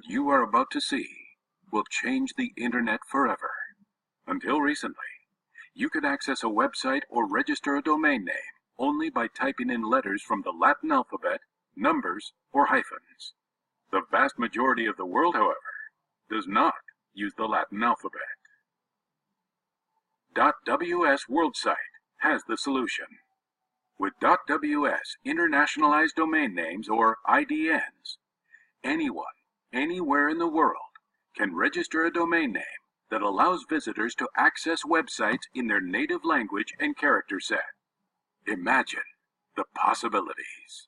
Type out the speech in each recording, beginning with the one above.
What you are about to see will change the internet forever. Until recently, you could access a website or register a domain name only by typing in letters from the Latin alphabet, numbers, or hyphens. The vast majority of the world, however, does not use the Latin alphabet. .ws World Site has the solution. With .ws Internationalized Domain Names, or IDNs, anyone, anywhere in the world can register a domain name that allows visitors to access websites in their native language and character set. Imagine the possibilities.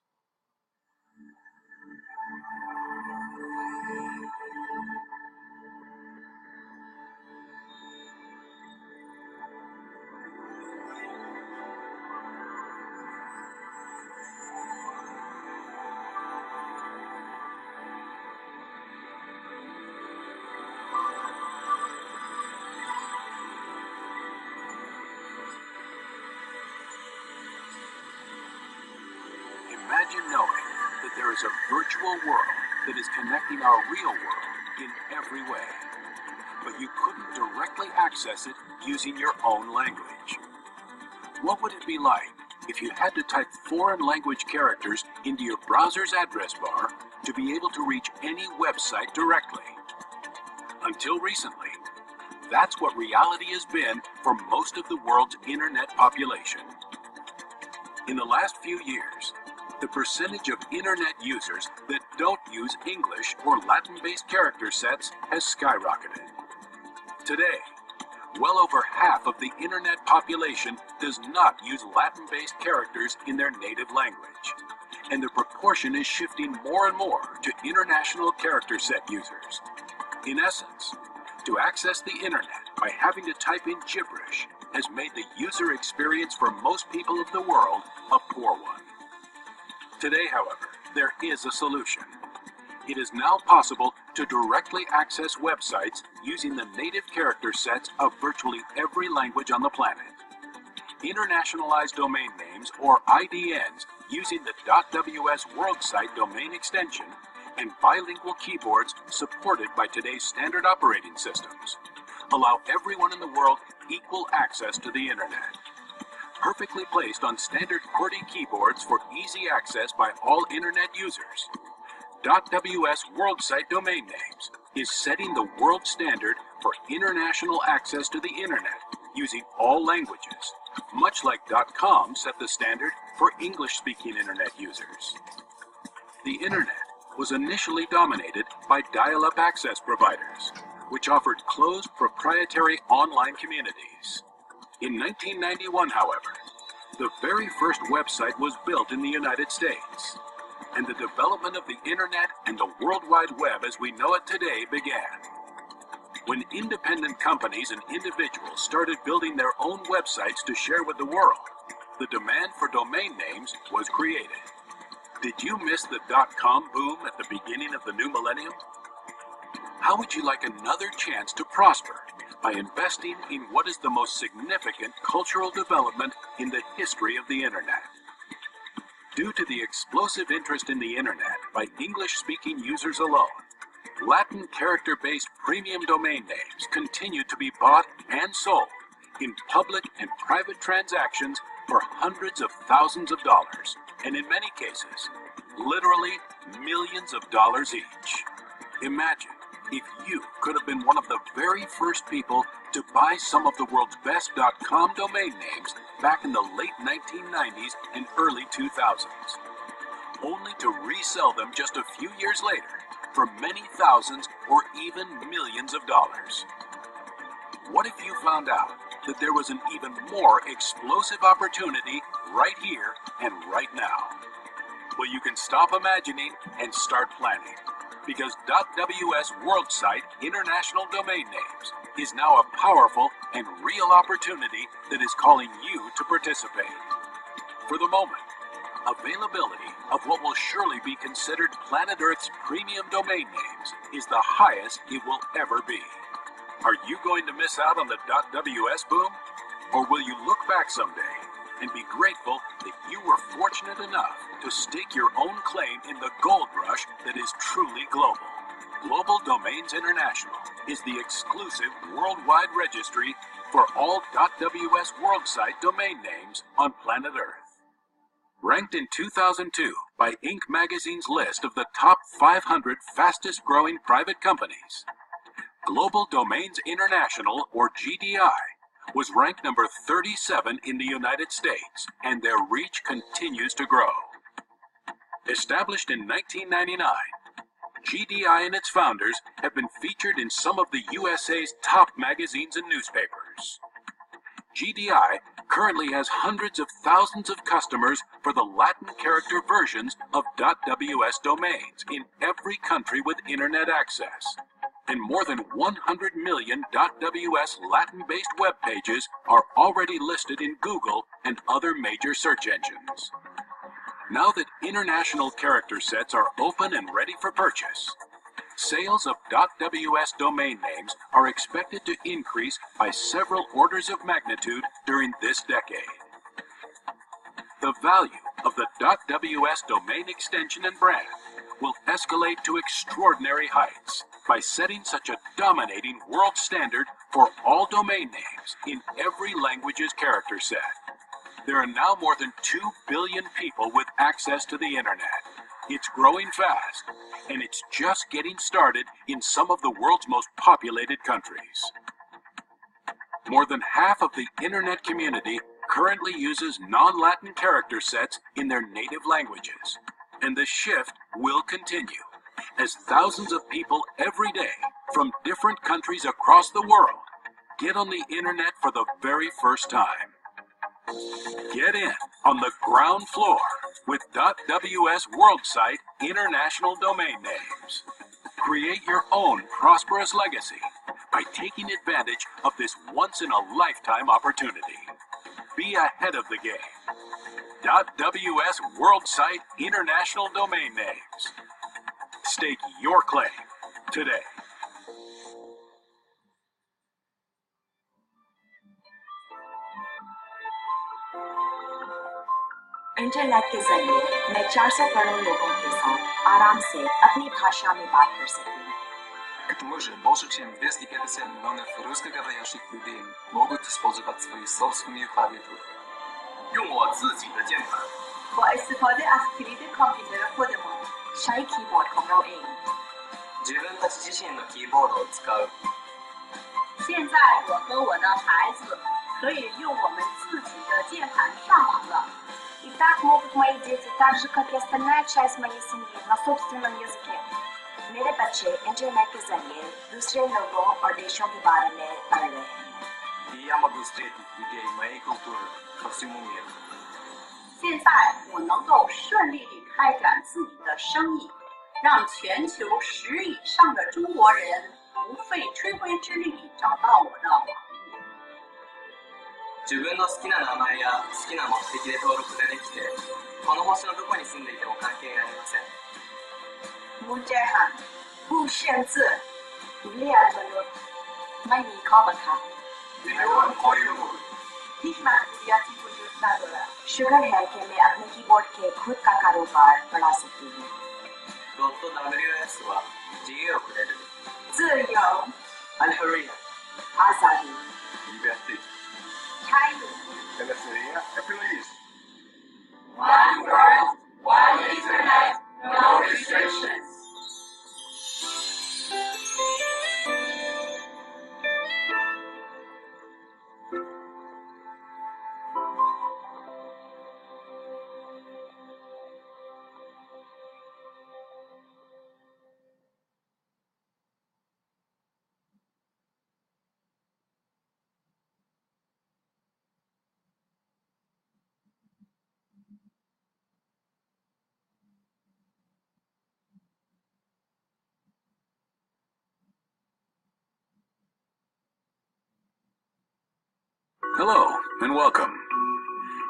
Imagine knowing that there is a virtual world that is connecting our real world in every way, but you couldn't directly access it using your own language. What would it be like if you had to type foreign language characters into your browser's address bar to be able to reach any website directly? Until recently, that's what reality has been for most of the world's internet population. In the last few years, the percentage of internet users that don't use English or Latin-based character sets has skyrocketed. Today, well over half of the internet population does not use Latin-based characters in their native language, and the proportion is shifting more and more to international character set users. In essence, to access the internet by having to type in gibberish has made the user experience for most people of the world a poor one. Today, however, there is a solution. It is now possible to directly access websites using the native character sets of virtually every language on the planet. Internationalized domain names, or IDNs, using the .ws World Site domain extension and bilingual keyboards supported by today's standard operating systems allow everyone in the world equal access to the internet. Perfectly placed on standard QWERTY keyboards for easy access by all internet users, .ws World Site domain names is setting the world standard for international access to the internet using all languages, much like .com set the standard for English-speaking internet users. The internet was initially dominated by dial-up access providers, which offered closed proprietary online communities. In 1991, however, the very first website was built in the United States, and the development of the internet and the World Wide Web as we know it today began. When independent companies and individuals started building their own websites to share with the world, the demand for domain names was created. Did you miss the .com boom at the beginning of the new millennium? How would you like another chance to prosper by investing in what is the most significant cultural development in the history of the internet? Due to the explosive interest in the internet by English-speaking users alone, Latin character-based premium domain names continue to be bought and sold in public and private transactions for hundreds of thousands of dollars, and in many cases, literally millions of dollars each. Imagine if you could have been one of the very first people to buy some of the world's best .com domain names back in the late 1990s and early 2000s, only to resell them just a few years later for many thousands or even millions of dollars. What if you found out that there was an even more explosive opportunity right here and right now? Well, you can stop imagining and start planning, because .ws World Site International Domain Names is now a powerful and real opportunity that is calling you to participate. For the moment, availability of what will surely be considered planet Earth's premium domain names is the highest it will ever be. Are you going to miss out on the .ws boom? Or will you look back someday and be grateful that you were fortunate enough to stake your own claim in the gold rush that is truly global? Global Domains International is the exclusive worldwide registry for all .ws world-site domain names on planet Earth. Ranked in 2002 by Inc. magazine's list of the top 500 fastest-growing private companies, Global Domains International, or GDI, was ranked number 37 in the United States, and their reach continues to grow. Established in 1999, GDI and its founders have been featured in some of the USA's top magazines and newspapers. GDI currently has hundreds of thousands of customers for the Latin character versions of .ws domains in every country with internet access. And more than 100 million .ws Latin-based web pages are already listed in Google and other major search engines. Now that international character sets are open and ready for purchase, sales of .ws domain names are expected to increase by several orders of magnitude during this decade. The value of the .ws domain extension and brand will escalate to extraordinary heights by setting such a dominating world standard for all domain names in every language's character set. There are now more than 2 billion people with access to the internet. It's growing fast, and it's just getting started in some of the world's most populated countries. More than half of the internet community currently uses non-Latin character sets in their native languages, and the shift will continue as thousands of people every day from different countries across the world get on the internet for the very first time. Get in on the ground floor with .ws world-site international domain names. Create your own prosperous legacy by taking advantage of this once-in-a-lifetime opportunity. Be ahead of the game. .ws world-site international domain names. Stake your claim today. Internet के जरिए मैं 400 करोड़ लोगों के साथ आराम से अपनी भाषा में बात कर सकती हूँ. Като мъже, больше чем 250 миллионов русскоговорящих людей могут использовать свои собственные клавиатуры. 用我自己的键盘 با استفاده از کلید کامپیوتر خودمان ใช้คีย์บอร์ดของเราเอง 自分たち自身のキーボードを使う。现在我和我的孩子可以用我们自己的键盘上网了. И так могут мои дети, так же как и остальная часть моей семьи, на собственном языке. मेरे बच्चे इंटरनेट के जरिए दूसरे लोगों और देशों के बारे में पढ़ रहे हैं. И я могу встретить людей моей культуры по всему миру. 现在我能够顺利地开展自己的生意，让全球10以上的中国人不费吹灰之力找到我的网络。自分の好きな名前や好きな目的で登録ができて、この星のどこに住んでいても関係ありません。 Munjahan 不限制เรียนมนุษย์ไม่มีข้อบังคับ هیچ محدودیتی وجود ندارد. शुक्र है कि मैं अपने कीबोर्ड के खुद का कारोबार बढ़ा सकती हूँ. .ws は自由をくれる。自由 الحرية आजादी liberté China. Telefonia é feliz. One world, one internet, no restrictions. Hello, and welcome.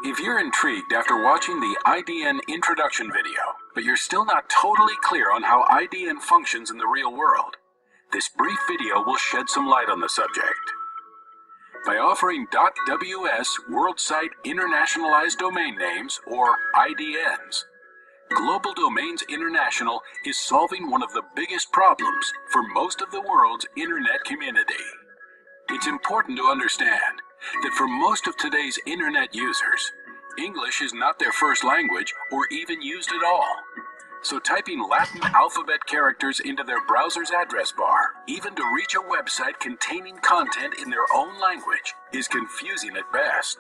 If you're intrigued after watching the IDN introduction video, but you're still not totally clear on how IDN functions in the real world, this brief video will shed some light on the subject. By offering .ws world-site internationalized domain names, or IDNs, Global Domains International is solving one of the biggest problems for most of the world's internet community. It's important to understand that for most of today's internet users, English is not their first language or even used at all. So typing Latin alphabet characters into their browser's address bar, even to reach a website containing content in their own language, is confusing at best.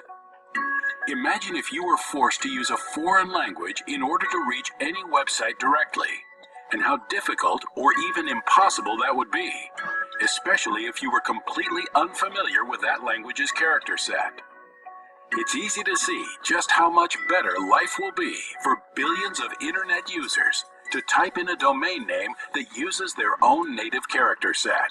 Imagine if you were forced to use a foreign language in order to reach any website directly, and how difficult or even impossible that would be, especially if you were completely unfamiliar with that language's character set. It's easy to see just how much better life will be for billions of internet users to type in a domain name that uses their own native character set.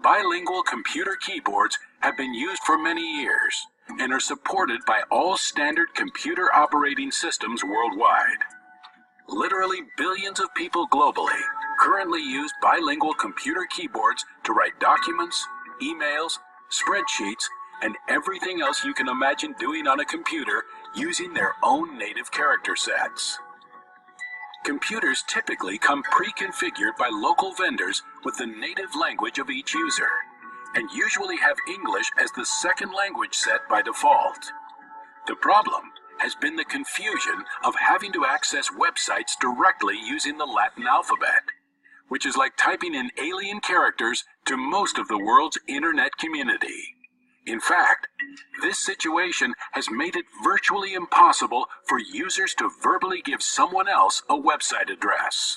Bilingual computer keyboards have been used for many years and are supported by all standard computer operating systems worldwide. Literally billions of people globally currently use bilingual computer keyboards to write documents, emails, spreadsheets, and everything else you can imagine doing on a computer using their own native character sets. Computers typically come pre-configured by local vendors with the native language of each user, and usually have English as the second language set by default. The problem has been the confusion of having to access websites directly using the Latin alphabet, which is like typing in alien characters to most of the world's internet community. In fact, this situation has made it virtually impossible for users to verbally give someone else a website address.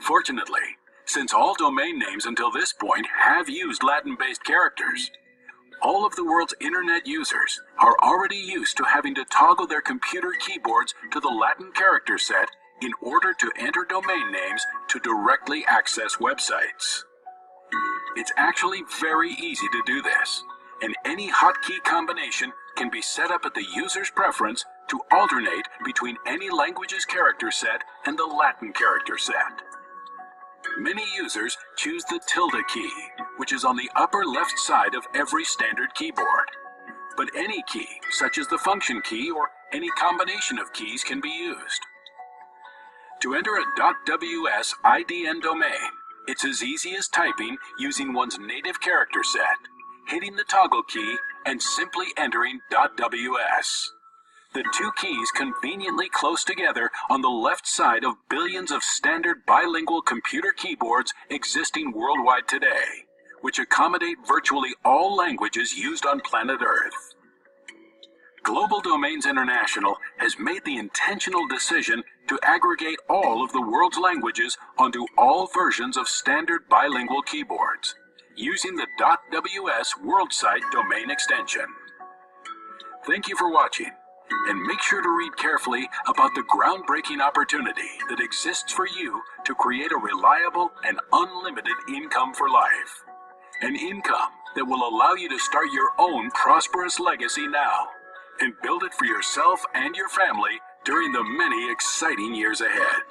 Fortunately, since all domain names until this point have used Latin-based characters, all of the world's internet users are already used to having to toggle their computer keyboards to the Latin character set in order to enter domain names to directly access websites. It's actually very easy to do this, and any hotkey combination can be set up at the user's preference to alternate between any language's character set and the Latin character set. Many users choose the tilde key, which is on the upper left side of every standard keyboard. But any key, such as the function key or any combination of keys, can be used. To enter a .ws IDN domain, it's as easy as typing using one's native character set, hitting the toggle key, and simply entering .ws. The two keys conveniently close together on the left side of billions of standard bilingual computer keyboards existing worldwide today, which accommodate virtually all languages used on planet Earth. Global Domains International has made the intentional decision to aggregate all of the world's languages onto all versions of standard bilingual keyboards, using the .ws WorldSite domain extension. Thank you for watching, and make sure to read carefully about the groundbreaking opportunity that exists for you to create a reliable and unlimited income for life. An income that will allow you to start your own prosperous legacy now, and build it for yourself and your family during the many exciting years ahead.